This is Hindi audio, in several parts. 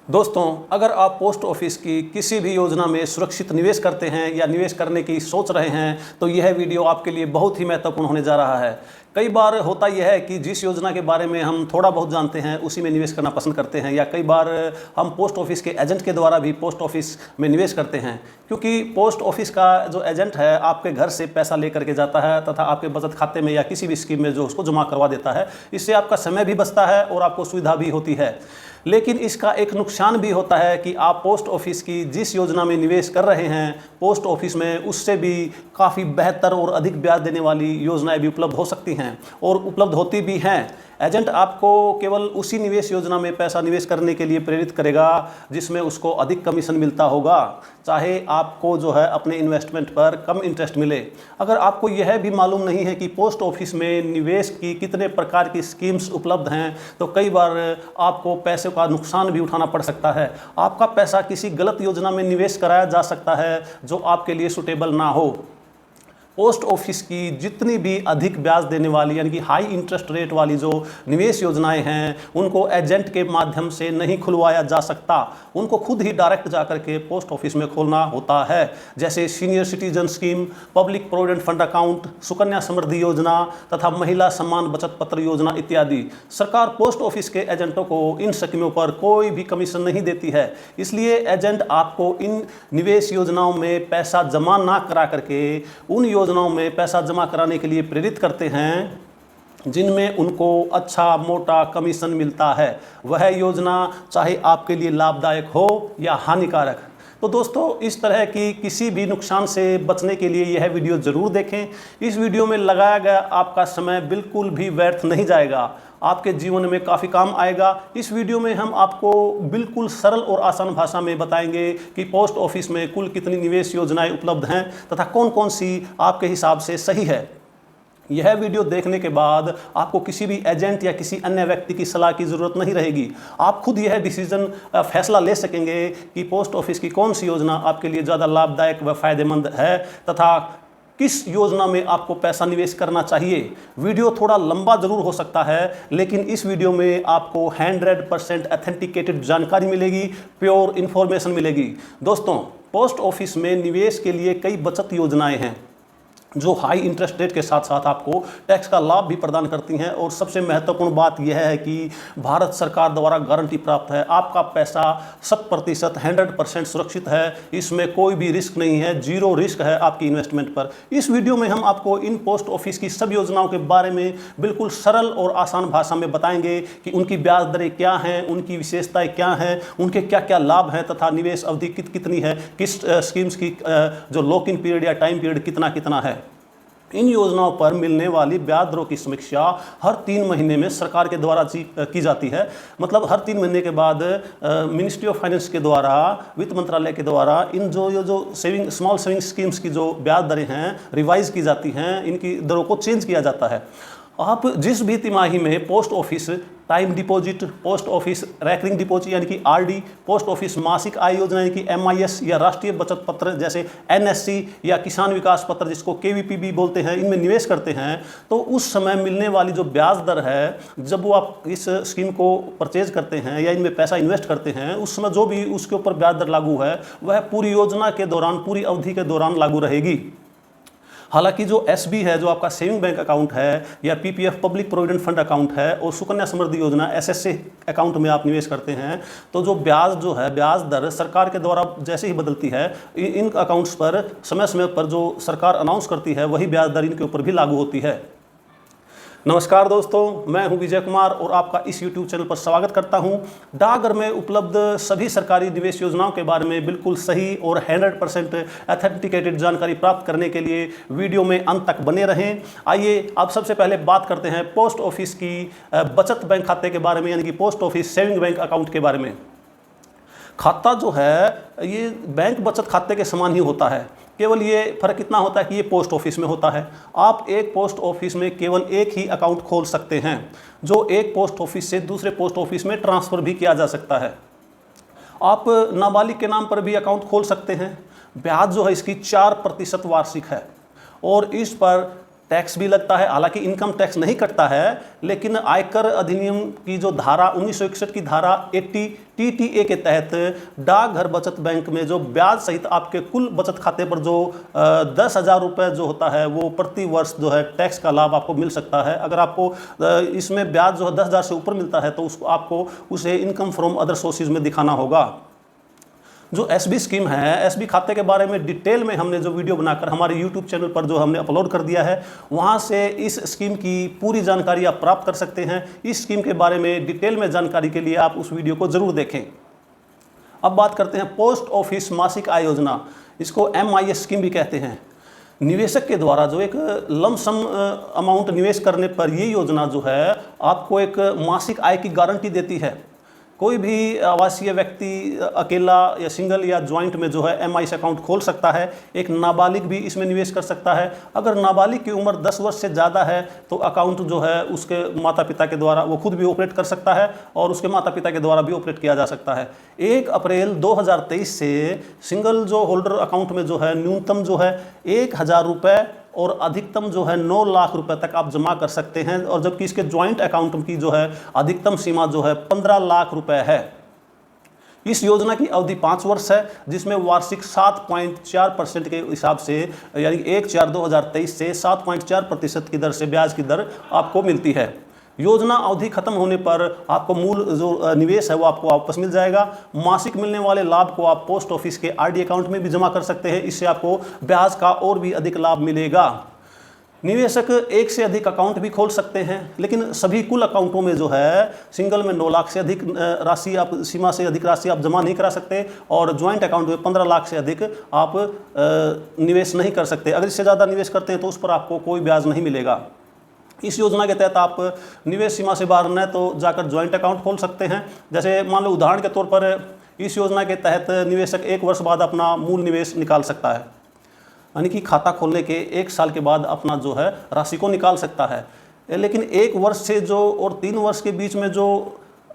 दोस्तों, अगर आप पोस्ट ऑफिस की किसी भी योजना में सुरक्षित निवेश करते हैं या निवेश करने की सोच रहे हैं तो यह वीडियो आपके लिए बहुत ही महत्वपूर्ण होने जा रहा है। कई बार होता यह है कि जिस योजना के बारे में हम थोड़ा बहुत जानते हैं उसी में निवेश करना पसंद करते हैं, या कई बार हम पोस्ट ऑफिस के एजेंट के द्वारा भी पोस्ट ऑफिस में निवेश करते हैं, क्योंकि पोस्ट ऑफिस का जो एजेंट है आपके घर से पैसा लेकर के जाता है तथा आपके बचत खाते में या किसी भी स्कीम में जो उसको जमा करवा देता है। इससे आपका समय भी बचता है और आपको सुविधा भी होती है। लेकिन इसका एक नुकसान भी होता है कि आप पोस्ट ऑफिस की जिस योजना में निवेश कर रहे हैं, पोस्ट ऑफिस में उससे भी काफ़ी बेहतर और अधिक ब्याज देने वाली योजनाएं भी उपलब्ध हो सकती हैं और उपलब्ध होती भी हैं। एजेंट आपको केवल उसी निवेश योजना में पैसा निवेश करने के लिए प्रेरित करेगा जिसमें उसको अधिक कमीशन मिलता होगा, चाहे आपको जो है अपने इन्वेस्टमेंट पर कम इंटरेस्ट मिले। अगर आपको यह भी मालूम नहीं है कि पोस्ट ऑफिस में निवेश की कितने प्रकार की स्कीम्स उपलब्ध हैं तो कई बार आपको पैसे का नुकसान भी उठाना पड़ सकता है। आपका पैसा किसी गलत योजना में निवेश कराया जा सकता है जो आपके लिए सुटेबल ना हो। पोस्ट ऑफिस की जितनी भी अधिक ब्याज देने वाली यानी कि हाई इंटरेस्ट रेट वाली जो निवेश योजनाएं हैं उनको एजेंट के माध्यम से नहीं खुलवाया जा सकता, उनको खुद ही डायरेक्ट जाकर के पोस्ट ऑफिस में खोलना होता है। जैसे senior citizen scheme, public provident fund account, Sukanya Samriddhi Yojana तथा महिला सम्मान बचत पत्र योजना इत्यादि। सरकार पोस्ट ऑफिस के एजेंटों को इन स्कीमों पर कोई भी कमीशन नहीं देती है, इसलिए एजेंट आपको इन निवेश योजनाओं में पैसा जमा ना करा करके उन योजनाओं में पैसा जमा कराने के लिए प्रेरित करते हैं जिनमें उनको अच्छा मोटा कमीशन मिलता है। वह योजना चाहे आपके लिए लाभदायक हो या हानिकारक। तो दोस्तों, इस तरह की किसी भी नुकसान से बचने के लिए यह वीडियो ज़रूर देखें। इस वीडियो में लगाया गया आपका समय बिल्कुल भी व्यर्थ नहीं जाएगा, आपके जीवन में काफ़ी काम आएगा। इस वीडियो में हम आपको बिल्कुल सरल और आसान भाषा में बताएंगे कि पोस्ट ऑफिस में कुल कितनी निवेश योजनाएं उपलब्ध हैं तथा कौन कौन सी आपके हिसाब से सही है। यह वीडियो देखने के बाद आपको किसी भी एजेंट या किसी अन्य व्यक्ति की सलाह की ज़रूरत नहीं रहेगी। आप खुद यह डिसीजन फैसला ले सकेंगे कि पोस्ट ऑफिस की कौन सी योजना आपके लिए ज़्यादा लाभदायक व फायदेमंद है तथा किस योजना में आपको पैसा निवेश करना चाहिए। वीडियो थोड़ा लंबा ज़रूर हो सकता है, लेकिन इस वीडियो में आपको 100% ऑथेंटिकेटेड जानकारी मिलेगी, प्योर इन्फॉर्मेशन मिलेगी। दोस्तों, पोस्ट ऑफिस में निवेश के लिए कई बचत योजनाएं हैं जो हाई इंटरेस्ट रेट के साथ साथ आपको टैक्स का लाभ भी प्रदान करती हैं। और सबसे महत्वपूर्ण बात यह है कि भारत सरकार द्वारा गारंटी प्राप्त है। आपका पैसा 100% 100% सुरक्षित है, इसमें कोई भी रिस्क नहीं है, जीरो रिस्क है आपकी इन्वेस्टमेंट पर। इस वीडियो में हम आपको इन पोस्ट ऑफिस की सब योजनाओं के बारे में बिल्कुल सरल और आसान भाषा में बताएंगे कि उनकी ब्याज दरें क्या हैं, उनकी विशेषताएँ क्या हैं, उनके क्या क्या लाभ हैं तथा निवेश अवधि कितनी है, किस स्कीम्स की जो लॉक इन पीरियड या टाइम पीरियड कितना है। इन योजनाओं पर मिलने वाली ब्याज दरों की समीक्षा हर 3 महीने में सरकार के द्वारा की जाती है। मतलब हर 3 महीने के बाद मिनिस्ट्री ऑफ फाइनेंस के द्वारा, वित्त मंत्रालय के द्वारा इन जो स्मॉल सेविंग स्कीम्स की जो ब्याज दरें हैं रिवाइज की जाती हैं, इनकी दरों को चेंज किया जाता है। आप जिस भी तिमाही में post office time deposit, post office recurring deposit यानी कि आरडी, पोस्ट ऑफिस मासिक आय योजना यानी कि एमआईएस या राष्ट्रीय बचत पत्र जैसे एनएससी या किसान विकास पत्र जिसको केवीपी भी बोलते हैं, इनमें निवेश करते हैं तो उस समय मिलने वाली जो ब्याज दर है, जब वो आप इस स्कीम को परचेज करते हैं या इनमें पैसा इन्वेस्ट करते हैं, उस समय जो भी उसके ऊपर ब्याज दर लागू है वह पूरी योजना के दौरान, पूरी अवधि के दौरान लागू रहेगी। हालांकि जो एसबी है, जो आपका सेविंग बैंक अकाउंट है, या PPF public provident fund account है, और सुकन्या समृद्धि योजना एसएससी अकाउंट में आप निवेश करते हैं तो जो ब्याज दर सरकार के द्वारा जैसे ही बदलती है, इन अकाउंट्स पर समय समय पर जो सरकार अनाउंस करती है वही ब्याज दर इनके ऊपर भी लागू होती है। नमस्कार दोस्तों, मैं हूं विजय कुमार और आपका इस YouTube चैनल पर स्वागत करता हूं। डाकघर में उपलब्ध सभी सरकारी निवेश योजनाओं के बारे में बिल्कुल सही और 100% ऑथेंटिकेटेड जानकारी प्राप्त करने के लिए वीडियो में अंत तक बने रहें। आइए अब सबसे पहले बात करते हैं पोस्ट ऑफिस की बचत बैंक खाते के बारे में, यानी कि post office saving bank account के बारे में। खाता जो है ये बैंक बचत खाते के समान ही होता है, केवल ये फ़र्क इतना होता है कि ये पोस्ट ऑफिस में होता है। आप एक पोस्ट ऑफिस में केवल एक ही अकाउंट खोल सकते हैं, जो एक पोस्ट ऑफिस से दूसरे पोस्ट ऑफिस में ट्रांसफ़र भी किया जा सकता है। आप नाबालिग के नाम पर भी अकाउंट खोल सकते हैं। ब्याज जो है इसकी 4% वार्षिक है और इस पर टैक्स भी लगता है, हालांकि इनकम टैक्स नहीं कटता है, लेकिन आयकर अधिनियम की जो धारा 1961 की धारा 80 TTA के तहत डाकघर बचत बैंक में जो ब्याज सहित आपके कुल बचत खाते पर जो 10,000 रुपये जो होता है वो प्रति वर्ष जो है टैक्स का लाभ आपको मिल सकता है। अगर आपको इसमें ब्याज जो है 10,000 से ऊपर मिलता है तो उसको आपको उसे इनकम फ्रॉम अदर सोर्सेज में दिखाना होगा। जो SB स्कीम है, SB खाते के बारे में डिटेल में हमने जो वीडियो बनाकर हमारे YouTube चैनल पर जो हमने अपलोड कर दिया है, वहाँ से इस स्कीम की पूरी जानकारी आप प्राप्त कर सकते हैं। इस स्कीम के बारे में डिटेल में जानकारी के लिए आप उस वीडियो को ज़रूर देखें। अब बात करते हैं पोस्ट ऑफिस मासिक आय योजना, इसको MIS स्कीम भी कहते हैं। निवेशक के द्वारा जो एक लमसम अमाउंट निवेश करने पर ये योजना जो है आपको एक मासिक आय की गारंटी देती है। कोई भी आवासीय व्यक्ति अकेला या सिंगल या ज्वाइंट में जो है MIS अकाउंट खोल सकता है। एक नाबालिग भी इसमें निवेश कर सकता है। अगर नाबालिग की उम्र 10 वर्ष से ज़्यादा है तो अकाउंट जो है उसके माता पिता के द्वारा वो खुद भी ऑपरेट कर सकता है और उसके माता पिता के द्वारा भी ऑपरेट किया जा सकता है। 1 अप्रैल 2023 से सिंगल जो होल्डर अकाउंट में जो है न्यूनतम जो है 1,000 रुपये और अधिकतम जो है 9 लाख रुपए तक आप जमा कर सकते हैं, और जबकि इसके ज्वाइंट अकाउंट की जो है अधिकतम सीमा जो है 15 लाख रुपए है। इस योजना की अवधि 5 वर्ष है, जिसमें वार्षिक 7.4% के हिसाब से यानी 1/4/2023 से 7.4% की दर से ब्याज की दर आपको मिलती है। योजना अवधि खत्म होने पर आपको मूल जो निवेश है वो आपको वापस मिल जाएगा। मासिक मिलने वाले लाभ को आप पोस्ट ऑफिस के RD अकाउंट में भी जमा कर सकते हैं। इससे आपको ब्याज का और भी अधिक लाभ मिलेगा। निवेशक एक से अधिक अकाउंट भी खोल सकते हैं, लेकिन सभी कुल अकाउंटों में जो है सिंगल में 9 लाख से अधिक राशि आप सीमा से अधिक राशि आप जमा नहीं करा सकते, और ज्वाइंट अकाउंट में 15 लाख से अधिक आप निवेश नहीं कर सकते। अगर इससे ज़्यादा निवेश करते हैं तो उस पर आपको कोई ब्याज नहीं मिलेगा। इस योजना के तहत आप निवेश सीमा से बाहर न तो जाकर ज्वाइंट अकाउंट खोल सकते हैं। जैसे मान लो उदाहरण के तौर पर इस योजना के तहत निवेशक 1 वर्ष बाद अपना मूल निवेश निकाल सकता है, यानी कि खाता खोलने के 1 साल के बाद अपना जो है राशि को निकाल सकता है। लेकिन 1 वर्ष से जो और 3 वर्ष के बीच में जो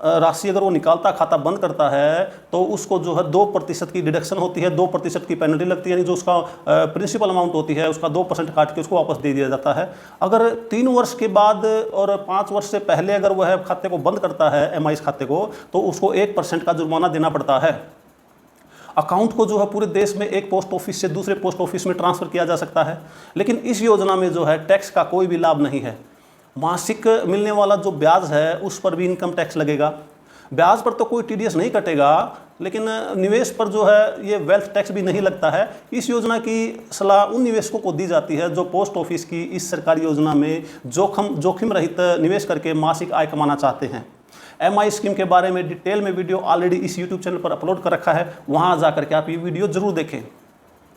राशि अगर वो निकालता खाता बंद करता है तो उसको जो है 2% की डिडक्शन होती है, 2% की पेनल्टी लगती है, यानी जो उसका प्रिंसिपल अमाउंट होती है उसका 2% काट के उसको वापस दे दिया जाता है। अगर 3 वर्ष के बाद और 5 वर्ष से पहले अगर वह खाते को बंद करता है MIS खाते को, तो उसको 1% का जुर्माना देना पड़ता है। अकाउंट को जो है पूरे देश में एक पोस्ट ऑफिस से दूसरे पोस्ट ऑफिस में ट्रांसफ़र किया जा सकता है, लेकिन इस योजना में जो है टैक्स का कोई भी लाभ नहीं है। मासिक मिलने वाला जो ब्याज है उस पर भी इनकम टैक्स लगेगा। ब्याज पर तो कोई TDS नहीं कटेगा, लेकिन निवेश पर जो है ये वेल्थ टैक्स भी नहीं लगता है। इस योजना की सलाह उन निवेशकों को दी जाती है जो पोस्ट ऑफिस की इस सरकारी योजना में जोखिम रहित निवेश करके मासिक आय कमाना चाहते हैं। MIS स्कीम के बारे में डिटेल में वीडियो ऑलरेडी इस YouTube चैनल पर अपलोड कर रखा है, वहाँ जाकर के आप ये वीडियो जरूर देखें।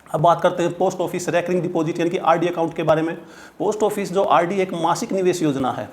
अब बात करते हैं पोस्ट ऑफिस रेकरिंग डिपॉजिट यानी कि RD अकाउंट के बारे में। पोस्ट ऑफिस जो RD एक मासिक निवेश योजना है,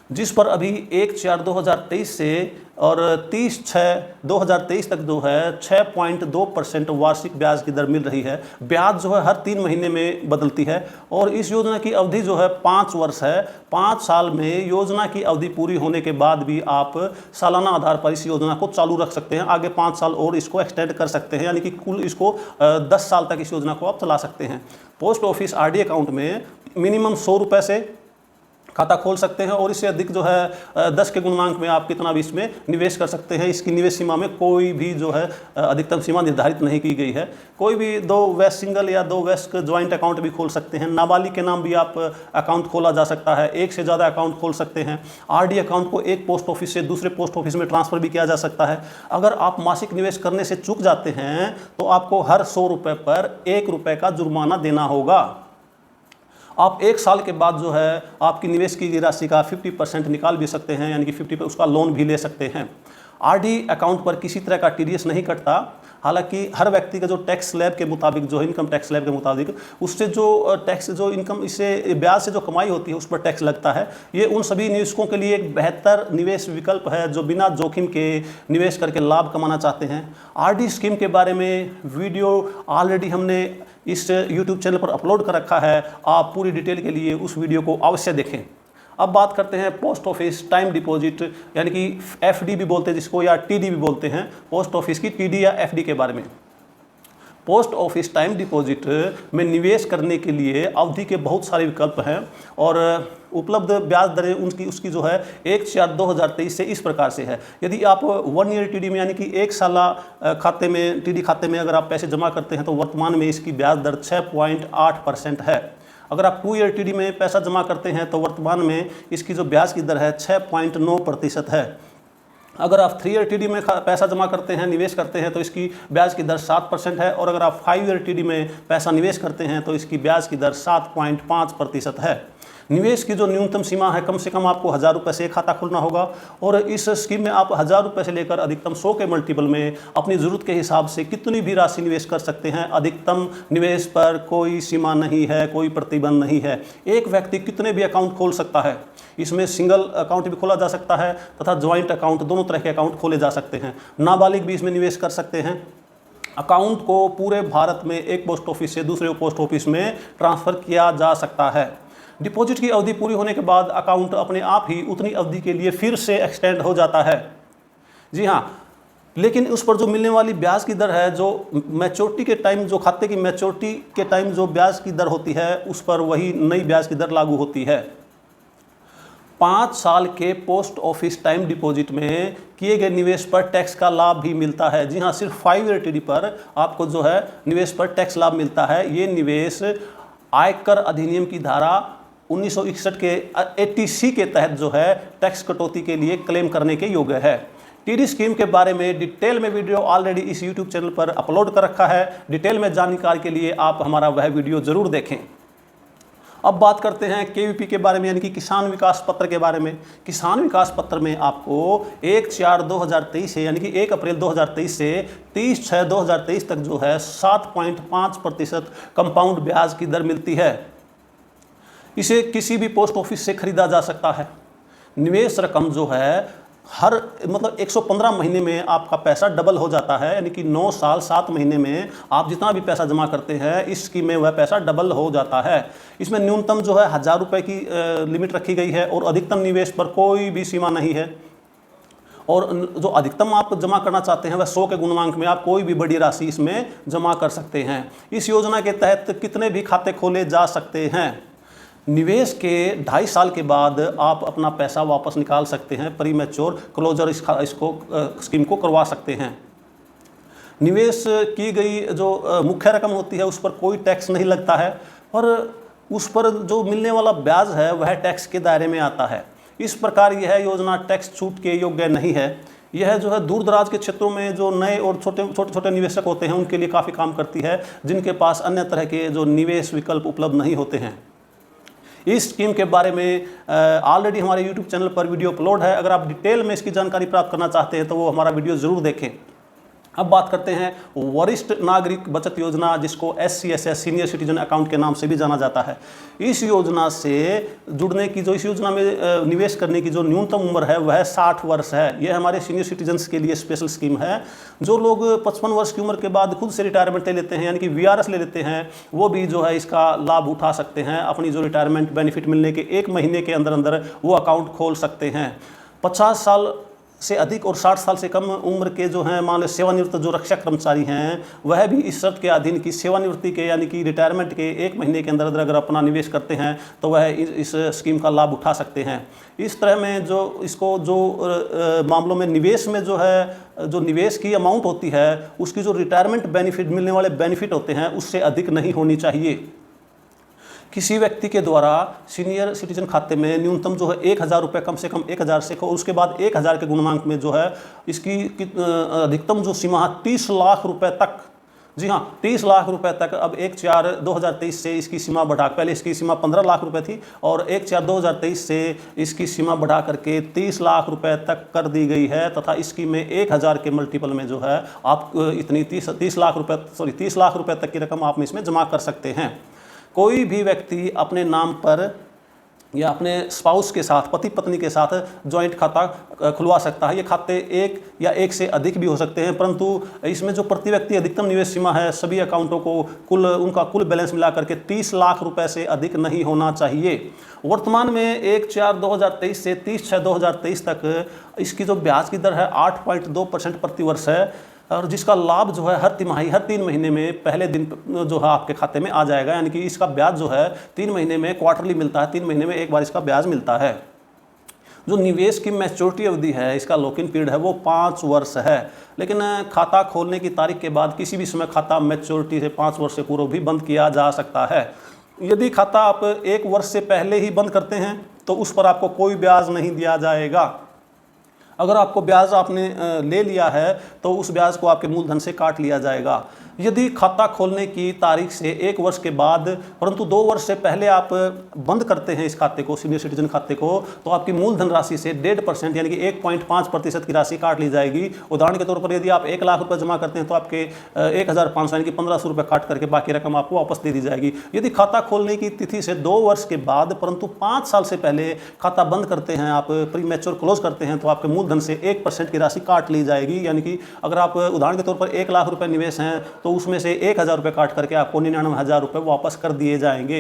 जिस पर अभी 1/4/2023 से और 30/6/2023 तक जो है 6.2% वार्षिक ब्याज की दर मिल रही है। ब्याज जो है हर 3 महीने में बदलती है और इस योजना की अवधि जो है 5 वर्ष है। 5 साल में योजना की अवधि पूरी होने के बाद भी आप सालाना आधार पर इस योजना को चालू रख सकते हैं। आगे 5 साल और इसको एक्सटेंड कर सकते हैं, यानी कि कुल इसको 10 साल तक इस योजना को आप चला सकते हैं। पोस्ट ऑफिस RD अकाउंट में मिनिमम 100 रुपये से खाता खोल सकते हैं और इससे अधिक जो है 10 के गुणनांक में आप कितना भी इसमें निवेश कर सकते हैं। इसकी निवेश सीमा में कोई भी जो है अधिकतम सीमा निर्धारित नहीं की गई है। कोई भी 2 वयस्क सिंगल या 2 वयस्क ज्वाइंट अकाउंट भी खोल सकते हैं। नाबालिग के नाम भी आप अकाउंट खोला जा सकता है। 1 से ज़्यादा अकाउंट खोल सकते हैं। RD अकाउंट को एक पोस्ट ऑफिस से दूसरे पोस्ट ऑफिस में ट्रांसफ़र भी किया जा सकता है। अगर आप मासिक निवेश करने से चूक जाते हैं तो आपको हर 100 रुपये पर 1 रुपये का जुर्माना देना होगा। आप 1 साल के बाद जो है आपकी निवेश की गई राशि का 50% निकाल भी सकते हैं, यानी कि 50% उसका लोन भी ले सकते हैं। RD अकाउंट पर किसी तरह का TDS नहीं कटता। हालांकि हर व्यक्ति का जो टैक्स स्लैब के मुताबिक जो इनकम टैक्स स्लैब के मुताबिक उससे जो टैक्स जो इनकम इससे ब्याज से जो कमाई होती है उस पर टैक्स लगता है। ये उन सभी निवेशकों के लिए एक बेहतर निवेश विकल्प है जो बिना जोखिम के निवेश करके लाभ कमाना चाहते हैं। RD स्कीम के बारे में वीडियो ऑलरेडी हमने इस YouTube चैनल पर अपलोड कर रखा है। आप पूरी डिटेल के लिए उस वीडियो को अवश्य देखें। अब बात करते हैं पोस्ट ऑफिस टाइम डिपॉजिट यानी कि FD भी बोलते हैं जिसको, या TD भी बोलते हैं, पोस्ट ऑफिस की TD या FD के बारे में। पोस्ट ऑफिस टाइम डिपॉजिट में निवेश करने के लिए अवधि के बहुत सारे विकल्प हैं और उपलब्ध ब्याज दरें उसकी जो है 1/4/2023 से इस प्रकार से है। यदि आप 1 ईयर टीडी में यानी कि 1 साला खाते में टीडी खाते में अगर आप पैसे जमा करते हैं तो वर्तमान में इसकी ब्याज दर 6.8% है। अगर आप 2 ईयर टीडी में पैसा जमा करते हैं तो वर्तमान में इसकी जो ब्याज की दर है 6.9% है। अगर आप 3 ईयर टीडी में पैसा जमा करते हैं, निवेश करते हैं तो इसकी ब्याज की दर 7% है और अगर आप 5 ईयर टीडी में पैसा निवेश करते हैं तो इसकी ब्याज की दर 7.5% है। निवेश की जो न्यूनतम सीमा है, कम से कम आपको 1000 रुपये से एक खाता खोलना होगा और इस स्कीम में आप 1000 रुपये से लेकर अधिकतम 100 के मल्टीपल में अपनी ज़रूरत के हिसाब से कितनी भी राशि निवेश कर सकते हैं। अधिकतम निवेश पर कोई सीमा नहीं है, कोई प्रतिबंध नहीं है। एक व्यक्ति कितने भी अकाउंट खोल सकता है। इसमें सिंगल अकाउंट भी खोला जा सकता है तथा ज्वाइंट अकाउंट, दोनों तरह के अकाउंट खोले जा सकते हैं। नाबालिग भी इसमें निवेश कर सकते हैं। अकाउंट को पूरे भारत में एक पोस्ट ऑफिस से दूसरे पोस्ट ऑफिस में ट्रांसफ़र किया जा सकता है। डिपॉजिट की अवधि पूरी होने के बाद अकाउंट अपने आप ही उतनी अवधि के लिए फिर से एक्सटेंड हो जाता है। जी हाँ, लेकिन उस पर जो मिलने वाली ब्याज की दर है, जो मैच्योरिटी के टाइम, जो खाते की मैच्योरिटी के टाइम जो ब्याज की दर होती है उस पर वही नई ब्याज की दर लागू होती है। 5 साल के पोस्ट ऑफिस टाइम डिपॉजिट में किए गए निवेश पर टैक्स का लाभ भी मिलता है। जी हाँ, सिर्फ 5 ईयर टीडी पर आपको जो है निवेश पर टैक्स लाभ मिलता है। ये निवेश आयकर अधिनियम की धारा 1961 के 80C के तहत जो है टैक्स कटौती के लिए क्लेम करने के योग्य है। टीडी स्कीम के बारे में डिटेल में वीडियो ऑलरेडी इस यूट्यूब चैनल पर अपलोड कर रखा है। डिटेल में जानकारी के लिए आप हमारा वह वीडियो ज़रूर देखें। अब बात करते हैं KVP के बारे में, यानी कि किसान विकास पत्र के बारे में। किसान विकास पत्र में आपको 1/4/2023 से यानी कि 1 अप्रैल 2023 से 30/6/2023 तक जो है 7.5% कंपाउंड ब्याज की दर मिलती है। इसे किसी भी पोस्ट ऑफिस से खरीदा जा सकता है। निवेश रकम जो है हर 115 महीने में आपका पैसा डबल हो जाता है, यानी कि 9 साल 7 महीने में आप जितना भी पैसा जमा करते हैं इस स्कीम में वह पैसा डबल हो जाता है। इसमें न्यूनतम जो है 1000 रुपये की लिमिट रखी गई है और अधिकतम निवेश पर कोई भी सीमा नहीं है। और जो अधिकतम आप जमा करना चाहते हैं वह 100 के गुणमांक में आप कोई भी बड़ी राशि इसमें जमा कर सकते हैं। इस योजना के तहत कितने भी खाते खोले जा सकते हैं। निवेश के 2.5 साल के बाद आप अपना पैसा वापस निकाल सकते हैं। प्री मैच्योर क्लोजर इसको स्कीम को करवा सकते हैं। निवेश की गई जो मुख्य रकम होती है उस पर कोई टैक्स नहीं लगता है और उस पर जो मिलने वाला ब्याज है वह टैक्स के दायरे में आता है। इस प्रकार यह योजना टैक्स छूट के योग्य नहीं है। यह जो है दूर दराज के क्षेत्रों में जो नए और छोटे निवेशक होते हैं उनके लिए काफ़ी काम करती है, जिनके पास अन्य तरह के जो निवेश विकल्प उपलब्ध नहीं होते हैं। इस स्कीम के बारे में ऑलरेडी हमारे YouTube चैनल पर वीडियो अपलोड है। अगर आप डिटेल में इसकी जानकारी प्राप्त करना चाहते हैं तो वो हमारा वीडियो ज़रूर देखें। अब बात करते हैं वरिष्ठ नागरिक बचत योजना, जिसको SCSS सीनियर सिटीजन अकाउंट के नाम से भी जाना जाता है। इस योजना से जुड़ने की, जो इस योजना में निवेश करने की जो न्यूनतम उम्र है वह 60 वर्ष है। यह हमारे सीनियर सिटीजन्स के लिए स्पेशल स्कीम है। जो लोग 55 वर्ष की उम्र के बाद खुद से रिटायरमेंट ले लेते हैं, यानी कि VRS ले लेते हैं, वो भी जो है इसका लाभ उठा सकते हैं। अपनी जो रिटायरमेंट बेनिफिट मिलने के 1 महीने के अंदर अंदर वो अकाउंट खोल सकते हैं। 50 साल से अधिक और 60 साल से कम उम्र के जो हैं, मान लो सेवानिवृत्त जो रक्षक कर्मचारी हैं, वह भी इस शर्त के अधीन की सेवानिवृत्ति के यानी कि रिटायरमेंट के 1 महीने के अंदर अगर अपना निवेश करते हैं तो वह इस स्कीम का लाभ उठा सकते हैं। इस तरह में जो इसको जो मामलों में निवेश में जो है, जो निवेश की अमाउंट होती है उसकी जो रिटायरमेंट बेनिफिट मिलने वाले बेनिफिट होते हैं उससे अधिक नहीं होनी चाहिए। किसी व्यक्ति के द्वारा सीनियर सिटीजन खाते में न्यूनतम जो है 1000 रुपये, कम से कम 1000 से और उसके बाद 1000 के गुणमांक में जो है इसकी अधिकतम जो सीमा है 30 लाख रुपए तक। जी हाँ, 30 लाख रुपए तक। अब 1/4/2023 से इसकी सीमा बढ़ा, पहले इसकी सीमा 15 लाख रुपए थी और 1/4/2023 से इसकी सीमा बढ़ा करके 30 लाख रुपए तक कर दी गई है तथा इसकी में 1000 के मल्टीपल में जो है आप इतनी 30 लाख रुपए तक की रकम आप इसमें जमा कर सकते हैं। कोई भी व्यक्ति अपने नाम पर या अपने स्पाउस के साथ, पति पत्नी के साथ जॉइंट खाता खुलवा सकता है। ये खाते एक या एक से अधिक भी हो सकते हैं, परंतु इसमें जो प्रति व्यक्ति अधिकतम निवेश सीमा है सभी अकाउंटों को उनका कुल बैलेंस मिला करके 30 लाख रुपए से अधिक नहीं होना चाहिए। वर्तमान में 1/4/2023 से 30/6/2023 तक इसकी जो ब्याज की दर है 8.2% प्रति वर्ष है। और जिसका लाभ जो है हर तिमाही, हर 3 महीने में पहले दिन जो है आपके खाते में आ जाएगा। यानी कि इसका ब्याज जो है 3 महीने में क्वार्टरली मिलता है, 3 महीने में एक बार इसका ब्याज मिलता है। जो निवेश की मैच्योरिटी अवधि है, इसका लॉक इन पीरियड है, वो 5 वर्ष है। लेकिन खाता खोलने की तारीख के बाद किसी भी समय खाता मैच्योरिटी से 5 वर्ष से पूर्व भी बंद किया जा सकता है। यदि खाता आप 1 वर्ष से पहले ही बंद करते हैं तो उस पर आपको कोई ब्याज नहीं दिया जाएगा। अगर आपको ब्याज आपने ले लिया है तो उस ब्याज को आपके मूलधन से काट लिया जाएगा। यदि खाता खोलने की तारीख से 1 वर्ष के बाद परंतु 2 वर्ष से पहले आप बंद करते हैं इस खाते को, सीनियर सिटीजन खाते को, तो आपकी मूलधन राशि से 1.5% यानी कि 1.5% की राशि काट ली जाएगी। उदाहरण के तौर पर यदि आप 1 लाख रुपये जमा करते हैं तो आपके 1,500 यानी कि 1,500 रुपये काट करके बाकी रकम आपको वापस दे दी जाएगी। यदि खाता खोलने की तिथि से 2 वर्ष के बाद परंतु 5 साल से पहले खाता बंद करते हैं, आप प्री मैच्योर क्लोज करते हैं, तो आपके मूलधन से 1% की राशि काट ली जाएगी। यानी कि अगर आप उदाहरण के तौर पर 1 लाख रुपये निवेश हैं तो उसमें से 1,000 रुपये काट करके आपको 99,000 रुपये वापस कर दिए जाएंगे।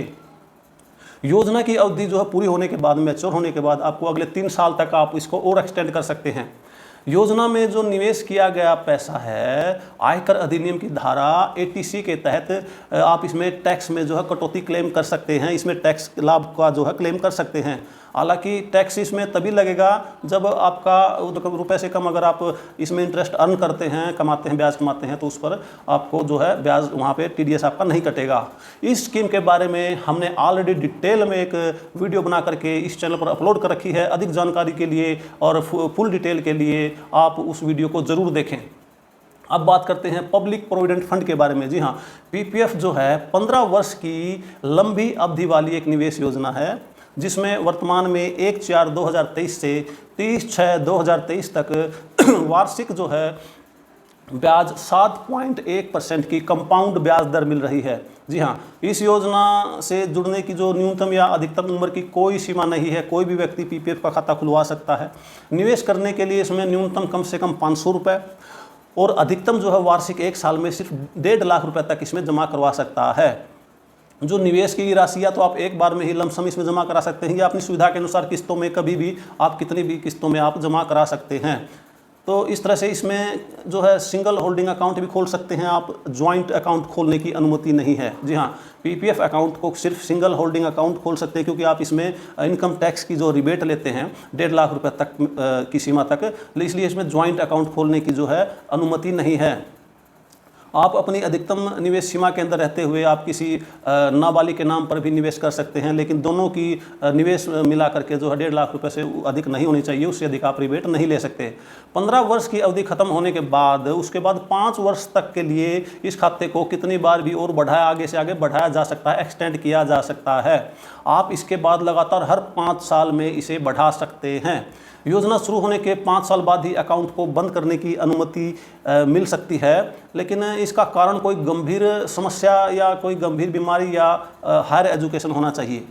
योजना की अवधि जो है पूरी होने के बाद, मैच्योर होने के बाद, आपको अगले 3 साल तक आप इसको और एक्सटेंड कर सकते हैं। योजना में जो निवेश किया गया पैसा है, आयकर अधिनियम की धारा 80C के तहत आप इसमें टैक्स में जो है कटौती क्लेम कर सकते हैं, इसमें टैक्स लाभ का जो है क्लेम कर सकते हैं। हालांकि टैक्स इसमें तभी लगेगा जब आपका रुपए से कम अगर आप इसमें इंटरेस्ट अर्न करते हैं, कमाते हैं, ब्याज कमाते हैं, तो उस पर आपको जो है ब्याज वहाँ पे TDS आपका नहीं कटेगा। इस स्कीम के बारे में हमने ऑलरेडी डिटेल में एक वीडियो बना करके इस चैनल पर अपलोड कर रखी है। अधिक जानकारी के लिए और फुल डिटेल के लिए आप उस वीडियो को ज़रूर देखें। अब बात करते हैं पब्लिक प्रोविडेंट फंड के बारे में। जी हाँ, PPF जो है 15 वर्ष की लंबी अवधि वाली एक निवेश योजना है, जिसमें वर्तमान में 1/4/2023 से 30/6/2023 तक वार्षिक जो है ब्याज 7.1% की कंपाउंड ब्याज दर मिल रही है। जी हाँ, इस योजना से जुड़ने की जो न्यूनतम या अधिकतम उम्र की कोई सीमा नहीं है, कोई भी व्यक्ति PPF का खाता खुलवा सकता है। निवेश करने के लिए इसमें न्यूनतम कम से कम 500 रुपये और अधिकतम जो है वार्षिक 1 साल में सिर्फ 1.5 लाख रुपये तक इसमें जमा करवा सकता है। जो निवेश की राशि या तो आप एक बार में ही लमसम इसमें जमा करा सकते हैं या अपनी सुविधा के अनुसार किस्तों में, कभी भी आप कितनी भी किस्तों में आप जमा करा सकते हैं। तो इस तरह से इसमें जो है सिंगल होल्डिंग अकाउंट भी खोल सकते हैं आप, ज्वाइंट अकाउंट खोलने की अनुमति नहीं है। जी हाँ, PPF अकाउंट को सिर्फ सिंगल होल्डिंग अकाउंट खोल सकते हैं, क्योंकि आप इसमें इनकम टैक्स की जो रिबेट लेते हैं 1.5 लाख रुपये तक की सीमा तक, इसलिए इसमें ज्वाइंट अकाउंट खोलने की जो है अनुमति नहीं है। आप अपनी अधिकतम निवेश सीमा के अंदर रहते हुए आप किसी नाबालिग के नाम पर भी निवेश कर सकते हैं, लेकिन दोनों की निवेश मिला करके जो है 1.5 लाख रुपए से अधिक नहीं होनी चाहिए, उससे अधिक आप रिबेट नहीं ले सकते। 15 वर्ष की अवधि खत्म होने के बाद उसके बाद 5 वर्ष तक के लिए इस खाते को कितनी बार भी और बढ़ाया, आगे से आगे बढ़ाया जा सकता है, एक्सटेंड किया जा सकता है। आप इसके बाद लगातार हर 5 साल में इसे बढ़ा सकते हैं। योजना शुरू होने के 5 साल बाद ही अकाउंट को बंद करने की अनुमति मिल सकती है, लेकिन इसका कारण कोई गंभीर समस्या या कोई गंभीर बीमारी या हायर एजुकेशन होना चाहिए।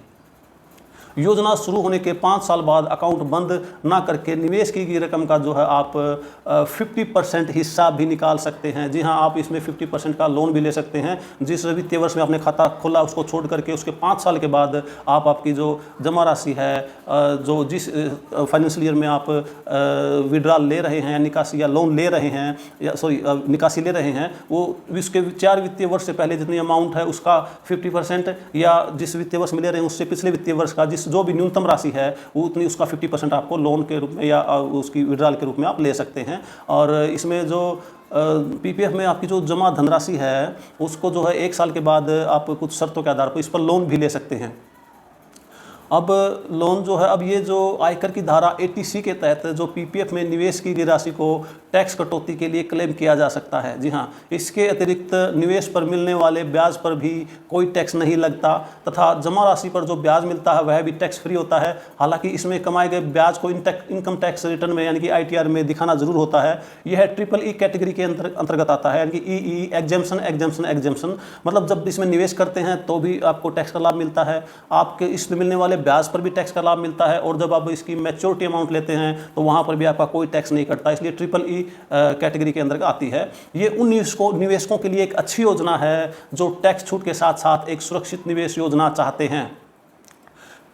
योजना शुरू होने के 5 साल बाद अकाउंट बंद ना करके निवेश की गई रकम का जो है आप 50% हिस्सा भी निकाल सकते हैं। जी हाँ, आप इसमें 50% का लोन भी ले सकते हैं। जिस वित्तीय वर्ष में आपने खाता खोला उसको छोड़ करके उसके 5 साल के बाद आप आपकी जो जमा राशि है, जो जिस फाइनेंशियल ईयर में आप विड्रॉल ले रहे हैं या निकासी या लोन ले रहे हैं या निकासी ले रहे हैं, वो उसके 4 वित्तीय वर्ष से पहले जितनी अमाउंट है उसका 50% या जिस वित्तीय वर्ष में ले रहे हैं उससे पिछले वित्तीय वर्ष का जो भी न्यूनतम राशि है वो उतनी, उसका 50% आपको लोन के रूप में या उसकी विड्रॉल के रूप में आप ले सकते हैं। और इसमें जो PPF में आपकी जो जमा धनराशि है उसको जो है 1 साल के बाद आप कुछ शर्तों के आधार पर इस पर लोन भी ले सकते हैं। अब लोन जो है, अब ये जो आयकर की धारा 80C के तहत जो PPF में निवेश की गई राशि को टैक्स कटौती के लिए क्लेम किया जा सकता है। जी हाँ, इसके अतिरिक्त निवेश पर मिलने वाले ब्याज पर भी कोई टैक्स नहीं लगता तथा जमा राशि पर जो ब्याज मिलता है वह भी टैक्स फ्री होता है। हालांकि इसमें कमाए गए ब्याज को इनकम टैक्स रिटर्न में यानी कि ITR में दिखाना जरूर होता है। यह EEE कैटेगरी के अंतर्गत आता है, यानी कि EE एग्जेम्पशन, मतलब जब इसमें निवेश करते हैं तो भी आपको टैक्स का लाभ मिलता है, आपके इसमें मिलने वाले ब्याज पर भी टैक्स का लाभ मिलता है, और जब आप इसकी मैच्योरिटी अमाउंट लेते हैं तो वहाँ पर भी आपका कोई टैक्स नहीं कटता, इसलिए EEE कैटेगरी के अंदर आती है। ये उन निवेशकों के लिए एक अच्छी योजना है जो टैक्स छूट के साथ साथ एक सुरक्षित निवेश योजना चाहते हैं।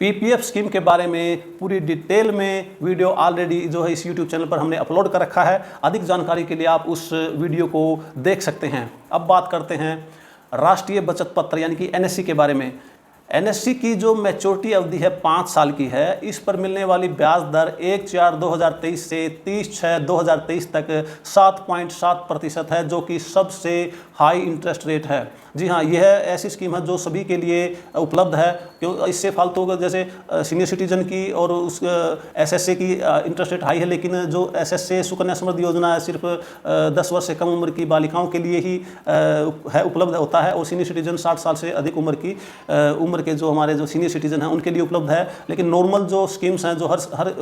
पीपीएफ स्कीम के बारे में पूरी डिटेल में वीडियो ऑलरेडी जो है इस यूट्यूब चैनल पर हमने अपलोड कर रखा है। अधिक जानकारी के लिए आप उस वीडियो को देख सकते हैं। अब बात करते हैं राष्ट्रीय बचत पत्र यानी कि एनएससी के बारे में। एनएससी की जो मैच्योरिटी अवधि है 5 साल की है। इस पर मिलने वाली ब्याज दर 1/4/2023 से 30/6/2023 तक 7.7% है, जो कि सबसे हाई इंटरेस्ट रेट है। जी हाँ, यह ऐसी स्कीम है जो सभी के लिए उपलब्ध है, क्यों इससे फालतू जैसे सीनियर सिटीजन की और उस एसएसए की इंटरेस्ट रेट हाई है, लेकिन जो एसएसए सुकन्या समृद्धि योजना है सिर्फ 10 वर्ष से कम उम्र की बालिकाओं के लिए ही है उपलब्ध होता है, और सीनियर सिटीजन 60 साल से अधिक उम्र की उम्र के जो हमारे जो सीनियर सिटीजन हैं उनके लिए उपलब्ध है। लेकिन नॉर्मल जो स्कीम्स हैं जो हर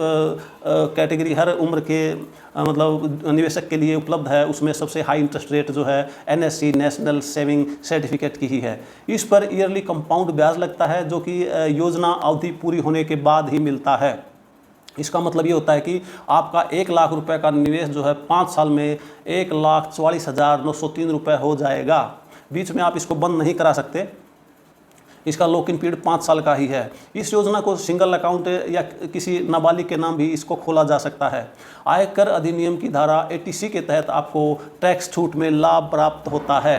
कैटेगरी हर उम्र के मतलब निवेशक के लिए उपलब्ध है, उसमें सबसे हाई इंटरेस्ट रेट जो है एनएससी नेशनल सेविंग सर्टिफिकेट की ही है। इस पर ईयरली कंपाउंड ब्याज लगता है, जो कि योजना अवधि पूरी होने के बाद ही मिलता है। इसका मतलब ये होता है कि आपका 1 लाख रुपए का निवेश जो है 5 साल में 1,44,903 रुपये हो जाएगा। बीच में आप इसको बंद नहीं करा सकते। इसका लॉक इन पीरियड 5 साल का ही है। इस योजना को सिंगल अकाउंट या किसी नाबालिग के नाम भी इसको खोला जा सकता है। आयकर अधिनियम की धारा 80C के तहत आपको टैक्स छूट में लाभ प्राप्त होता है।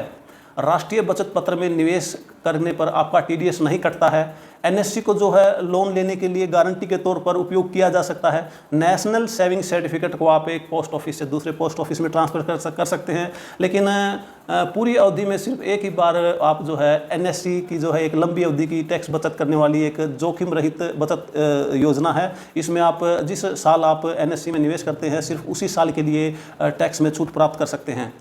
राष्ट्रीय बचत पत्र में निवेश करने पर आपका टीडीएस नहीं कटता है। एनएससी को जो है लोन लेने के लिए गारंटी के तौर पर उपयोग किया जा सकता है। नेशनल सेविंग सर्टिफिकेट को आप एक पोस्ट ऑफिस से दूसरे पोस्ट ऑफिस में ट्रांसफ़र कर सकते हैं, लेकिन पूरी अवधि में सिर्फ एक ही बार आप जो है एनएससी की जो है एक लंबी अवधि की टैक्स बचत करने वाली एक जोखिम रहित बचत योजना है। इसमें आप जिस साल आप एनएससी में निवेश करते हैं सिर्फ उसी साल के लिए टैक्स में छूट प्राप्त कर सकते हैं।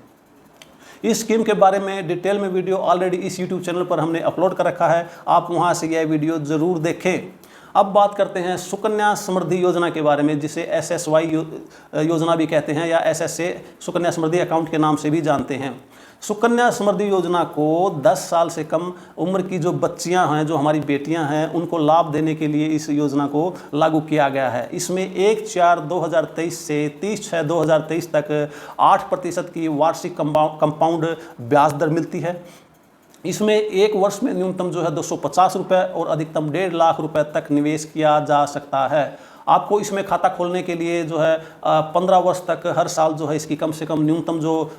इस स्कीम के बारे में डिटेल में वीडियो ऑलरेडी इस यूट्यूब चैनल पर हमने अपलोड कर रखा है, आप वहां से यह वीडियो ज़रूर देखें। अब बात करते हैं सुकन्या समृद्धि योजना के बारे में, जिसे एसएसवाई योजना भी कहते हैं या एसएसए सुकन्या समृद्धि अकाउंट के नाम से भी जानते हैं। सुकन्या समृद्धि योजना को 10 साल से कम उम्र की जो बच्चियां हैं, जो हमारी बेटियां हैं, उनको लाभ देने के लिए इस योजना को लागू किया गया है। इसमें 1/4/2023 से 30/6/2023 तक 8% की वार्षिक कंपाउंड ब्याज दर मिलती है। इसमें एक वर्ष में न्यूनतम जो है 250 रुपये और अधिकतम 1.5 लाख रुपए तक निवेश किया जा सकता है। आपको इसमें खाता खोलने के लिए जो है 15 वर्ष तक हर साल जो है इसकी कम से कम न्यूनतम जो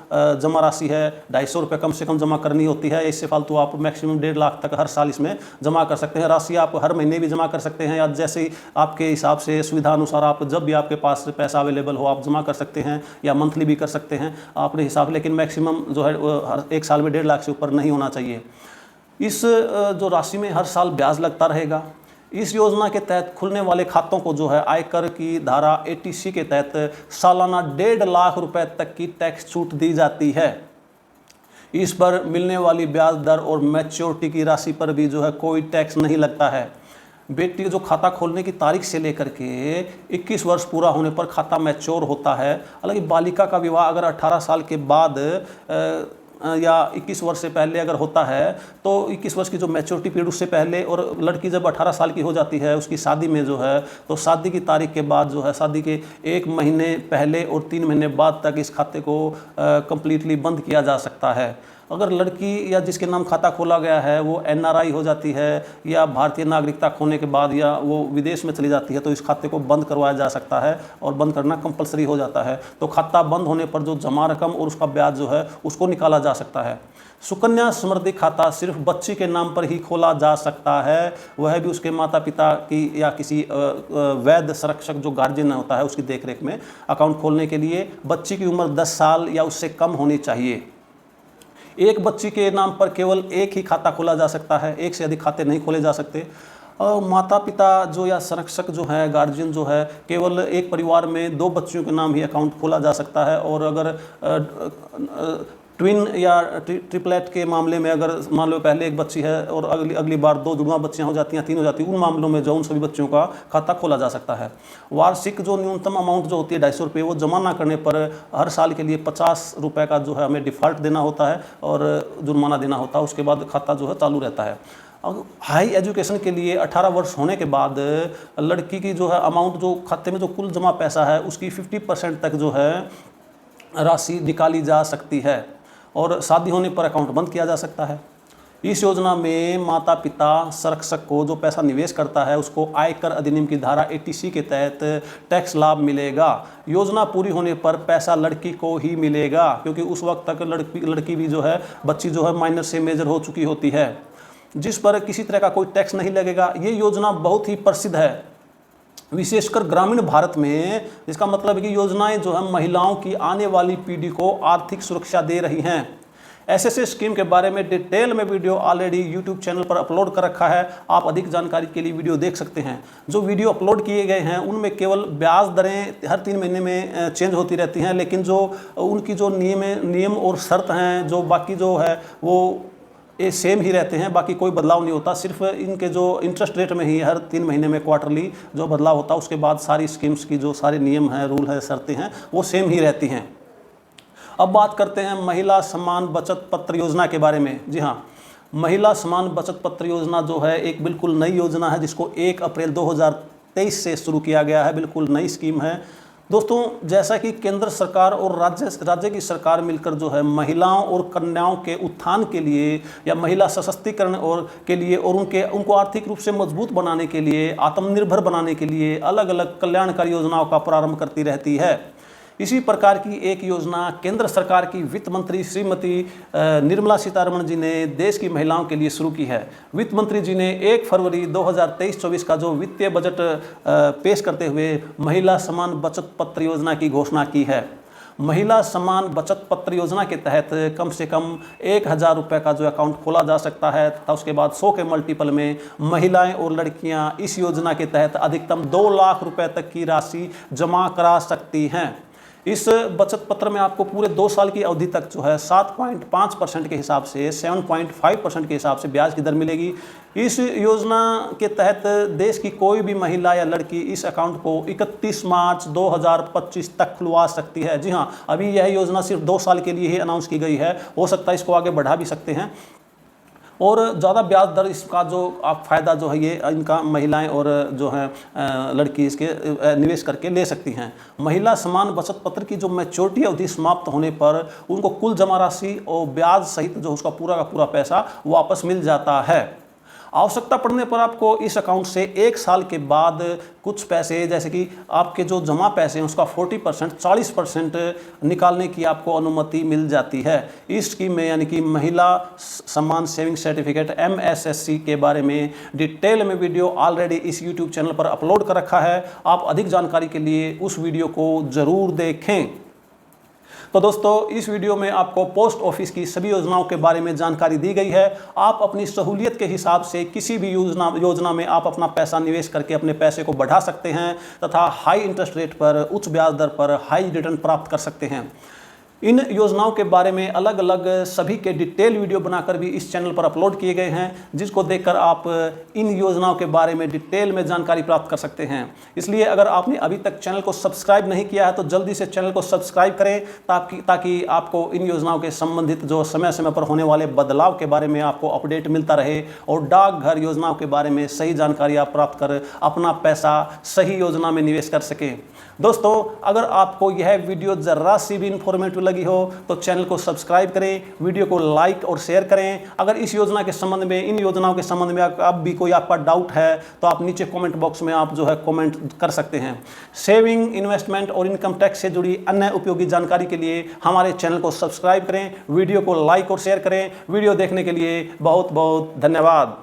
जमा राशि है 250 रुपये कम से कम जमा करनी होती है। इससे फालतू आप मैक्सिमम 1.5 लाख तक हर साल इसमें जमा कर सकते हैं। राशि आप हर महीने भी जमा कर सकते हैं, या जैसे ही आपके हिसाब से सुविधा अनुसार आप जब भी आपके पास पैसा अवेलेबल हो आप जमा कर सकते हैं, या मंथली भी कर सकते हैं अपने हिसाब। लेकिन मैक्सिमम जो है हर एक साल में 1.5 लाख से ऊपर नहीं होना चाहिए। इस जो राशि में हर साल ब्याज लगता रहेगा। इस योजना के तहत खुलने वाले खातों को जो है आयकर की धारा 80C के तहत सालाना 1.5 लाख रुपए तक की टैक्स छूट दी जाती है। इस पर मिलने वाली ब्याज दर और मैच्योरिटी की राशि पर भी जो है कोई टैक्स नहीं लगता है। बेटी जो खाता खोलने की तारीख से लेकर के 21 वर्ष पूरा होने पर खाता मैच्योर होता है। हालांकि बालिका का विवाह अगर 18 साल के बाद या 21 वर्ष से पहले अगर होता है तो 21 वर्ष की जो मैच्योरिटी पीरियड उससे पहले, और लड़की जब 18 साल की हो जाती है उसकी शादी में जो है, तो शादी की तारीख के बाद जो है शादी के 1 महीने पहले और 3 महीने बाद तक इस खाते को कम्प्लीटली बंद किया जा सकता है। अगर लड़की या जिसके नाम खाता खोला गया है वो एनआरआई हो जाती है या भारतीय नागरिकता खोने के बाद या वो विदेश में चली जाती है, तो इस खाते को बंद करवाया जा सकता है और बंद करना कंपलसरी हो जाता है। तो खाता बंद होने पर जो जमा रकम और उसका ब्याज जो है उसको निकाला जा सकता है। सुकन्या समृद्धि खाता सिर्फ बच्ची के नाम पर ही खोला जा सकता है, वह भी उसके माता पिता की या किसी वैध संरक्षक जो गार्जियन होता है उसकी देखरेख में। अकाउंट खोलने के लिए बच्ची की उम्र 10 साल या उससे कम होनी चाहिए। एक बच्ची के नाम पर केवल एक ही खाता खोला जा सकता है, एक से अधिक खाते नहीं खोले जा सकते। और माता पिता जो या संरक्षक जो है गार्जियन जो है, केवल एक परिवार में 2 बच्चियों के नाम ही अकाउंट खोला जा सकता है। और अगर ट्विन या ट्रिपलेट के मामले में अगर मान लो पहले एक बच्ची है और अगली बार 2 जुड़वा बच्चियां हो जाती हैं, 3 हो जाती हैं, उन मामलों में जो उन सभी बच्चियों का खाता खोला जा सकता है। वार्षिक जो न्यूनतम अमाउंट जो होती है 250 रुपये, वो जमा ना करने पर हर साल के लिए 50 रुपये का जो है हमें डिफ़ॉल्ट देना होता है और जुर्माना देना होता है। उसके बाद खाता जो है चालू रहता है। हाई एजुकेशन के लिए 18 वर्ष होने के बाद लड़की की जो है अमाउंट जो खाते में जो कुल जमा पैसा है उसकी 50% तक जो है राशि निकाली जा सकती है और शादी होने पर अकाउंट बंद किया जा सकता है। इस योजना में माता पिता संरक्षक को जो पैसा निवेश करता है उसको आयकर अधिनियम की धारा 80C के तहत टैक्स लाभ मिलेगा। योजना पूरी होने पर पैसा लड़की को ही मिलेगा, क्योंकि उस वक्त तक लड़की भी जो है, बच्ची जो है माइनर से मेजर हो चुकी होती है, जिस पर किसी तरह का कोई टैक्स नहीं लगेगा। ये योजना बहुत ही प्रसिद्ध है, विशेषकर ग्रामीण भारत में। इसका मतलब है कि योजनाएं जो है महिलाओं की आने वाली पीढ़ी को आर्थिक सुरक्षा दे रही हैं। एसएसए स्कीम के बारे में डिटेल में वीडियो ऑलरेडी यूट्यूब चैनल पर अपलोड कर रखा है, आप अधिक जानकारी के लिए वीडियो देख सकते हैं। जो वीडियो अपलोड किए गए हैं उनमें केवल ब्याज दरें हर 3 महीने में चेंज होती रहती हैं, लेकिन जो उनकी जो नियम और शर्त हैं, जो बाकी जो है वो ये सेम ही रहते हैं, बाकी कोई बदलाव नहीं होता। सिर्फ इनके जो इंटरेस्ट रेट में ही हर 3 महीने में क्वार्टरली जो बदलाव होता है, उसके बाद सारी स्कीम्स की जो सारे नियम हैं, रूल है, शर्तें हैं, वो सेम ही रहती हैं। अब बात करते हैं महिला सम्मान बचत पत्र योजना के बारे में। जी हाँ, महिला सम्मान बचत पत्र योजना जो है एक बिल्कुल नई योजना है, जिसको 1 अप्रैल 2023 से शुरू किया गया है। बिल्कुल नई स्कीम है दोस्तों। जैसा कि केंद्र सरकार और राज्य की सरकार मिलकर जो है महिलाओं और कन्याओं के उत्थान के लिए या महिला सशक्तिकरण और के लिए और उनको आर्थिक रूप से मजबूत बनाने के लिए, आत्मनिर्भर बनाने के लिए अलग अलग कल्याणकारी योजनाओं का प्रारंभ करती रहती है। इसी प्रकार की एक योजना केंद्र सरकार की वित्त मंत्री श्रीमती निर्मला सीतारमण जी ने देश की महिलाओं के लिए शुरू की है। वित्त मंत्री जी ने 1 फरवरी 2023-24 का जो वित्तीय बजट पेश करते हुए महिला सम्मान बचत पत्र योजना की घोषणा की है। महिला सम्मान बचत पत्र योजना के तहत कम से कम 1000 रुपये का जो अकाउंट खोला जा सकता है तथा उसके बाद 100 के मल्टीपल में महिलाएं और लड़कियां इस योजना के तहत अधिकतम 2 लाख रुपए तक की राशि जमा करा सकती हैं। इस बचत पत्र में आपको पूरे 2 साल की अवधि तक जो है 7.5% के हिसाब से 7.5% के हिसाब से ब्याज की दर मिलेगी। इस योजना के तहत देश की कोई भी महिला या लड़की इस अकाउंट को 31 मार्च 2025 तक खुलवा सकती है। जी हाँ, अभी यह योजना सिर्फ 2 साल के लिए ही अनाउंस की गई है, हो सकता है इसको आगे बढ़ा भी सकते हैं और ज़्यादा ब्याज दर इसका जो आप फ़ायदा जो है ये इनका महिलाएं और जो है लड़की इसके निवेश करके ले सकती हैं। महिला सम्मान बचत पत्र की जो मैच्योरिटी अवधि समाप्त होने पर उनको कुल जमा राशि और ब्याज सहित जो उसका पूरा का पूरा पैसा वापस मिल जाता है। आवश्यकता पड़ने पर आपको इस अकाउंट से 1 साल के बाद कुछ पैसे, जैसे कि आपके जो जमा पैसे हैं उसका 40% निकालने की आपको अनुमति मिल जाती है। इस स्कीम में यानी कि महिला सम्मान सेविंग सर्टिफिकेट MSSC के बारे में डिटेल में वीडियो ऑलरेडी इस YouTube चैनल पर अपलोड कर रखा है। आप अधिक जानकारी के लिए उस वीडियो को ज़रूर देखें। तो दोस्तों, इस वीडियो में आपको पोस्ट ऑफिस की सभी योजनाओं के बारे में जानकारी दी गई है। आप अपनी सहूलियत के हिसाब से किसी भी योजना में आप अपना पैसा निवेश करके अपने पैसे को बढ़ा सकते हैं तथा हाई इंटरेस्ट रेट पर, उच्च ब्याज दर पर हाई रिटर्न प्राप्त कर सकते हैं। इन योजनाओं के बारे में अलग अलग सभी के डिटेल वीडियो बनाकर भी इस चैनल पर अपलोड किए गए हैं, जिसको देखकर आप इन योजनाओं के बारे में डिटेल में जानकारी प्राप्त कर सकते हैं। इसलिए अगर आपने अभी तक चैनल को सब्सक्राइब नहीं किया है तो जल्दी से चैनल को सब्सक्राइब करें ताकि आपको इन योजनाओं के संबंधित जो समय समय पर होने वाले बदलाव के बारे में आपको अपडेट मिलता रहे और डाकघर योजनाओं के बारे में सही जानकारी आप प्राप्त कर अपना पैसा सही योजना में निवेश कर सकें। दोस्तों, अगर आपको यह वीडियो ज़रा सी भी इंफॉर्मेटिव लगी हो तो चैनल को सब्सक्राइब करें, वीडियो को लाइक और शेयर करें। अगर इस योजना के संबंध में, इन योजनाओं के संबंध में अब भी कोई आपका डाउट है तो आप नीचे कमेंट बॉक्स में आप जो है कमेंट कर सकते हैं। सेविंग, इन्वेस्टमेंट और इनकम टैक्स से जुड़ी अन्य उपयोगी जानकारी के लिए हमारे चैनल को सब्सक्राइब करें, वीडियो को लाइक और शेयर करें। वीडियो देखने के लिए बहुत बहुत धन्यवाद।